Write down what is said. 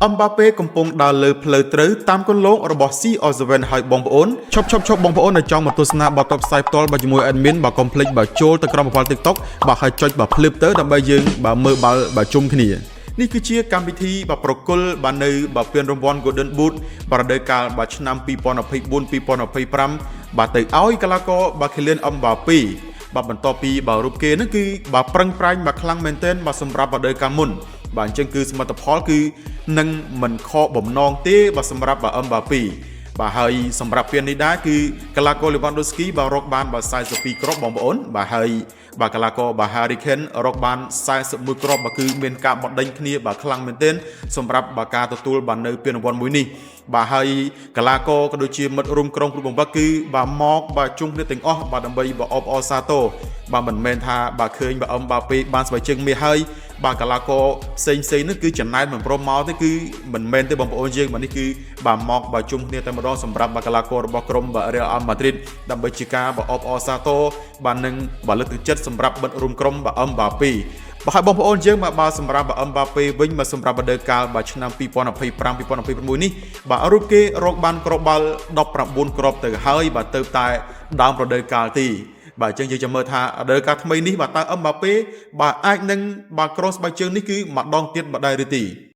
អំបាប៉េកំពុងដើរលើផ្លូវត្រូវតាមគន្លងរបស់ CR7 ហើយបងប្អូនឈប់បងប្អូននៅចង់មកទស្សនាបទផ្សាយផ្ទាល់ជាមួយ admin បើកុំភ្លេចបើចូលទៅក្រុមប្រព័ន្ធ TikTok បើហើយចុចបើភ្លឹបទៅដើម្បីយើងបើមើលបើជុំគ្នានេះគឺជាកម្មវិធីបើប្រគល់បាននៅបើពានរង្វាន់ Golden Boot បរដូវកាលបើឆ្នាំ2024-2025បាទទៅឲ្យកីឡាករបើ Kylian Mbappé បាទបន្ទាប់ពីបើរូបគេនឹងគឺបើប្រឹងប្រែងបើខ្លាំងមែនទែនបើសម្រាប់បរដូវកាលមុនបាទអញ្ចឹងគឺសមិទ្ធផលគឺនឹងមិនខកបំណងទេបើសម្រាប់បើ Mbappé បាទហើយសម្រាប់ពេលនេះដែរគឺកីឡាករ Lewandowski បាទរកបានបើ42គ្រាប់បងប្អូនបាទហើយបាទកីឡាករបាទ Harry Kane រកបាន41គ្រាប់បាទគឺមានការបដិញគ្នាបាទខ្លាំងមែនទែនសម្រាប់បាទការទទួលបាននៅពានរង្វាន់មួយនេះបាទហើយកីឡាករក៏ដូចជាមិត្តរួមក្រុមគ្រូបង្វឹកគឺបាទមកបាទជុំគ្នាទាំងអស់បាទដើម្បីបាទអបអរសាទរបាទមិនមែនថាបាទឃើញបាទ Mbappé បានស្បែកជើងមាសហើយបាទកីឡាករផ្សេងនេះគឺចំណែនមិនព្រមមកទេគឺមិនមែនទេបងប្អូនយើងបាទនេះគឺបាទមកបាទជុំគ្នាតែម្ដងសម្រាប់បាទកីឡាកររបស់ក្រុមបាទ Real Madrid ដើម្បីជាការបាទអបអរសាទរបាទនឹងបាទលើកទឹកចិត្តសម្រាប់មិត្តរួមក្រុមបាទ Mbappé បាទហើយបងប្អូនយើងបាទសម្រាប់ Mbappé វិញបាទសម្រាប់បដិកាលបាទឆ្នាំ2025-2026នេះបាទរូបគេរកបានគ្រាប់បាល់19គ្រាប់ទៅហើយបាទទៅតែដើមរដូវកាលទីបាទអញ្ចឹងយើងចាំមើលថារដូវកាលថ្មីនេះបាទតើ Mbappé បាទអាចនឹងបាទក្រោសស្បែកជើងនេះគឺម្ដងទៀតម្ដងឬទេ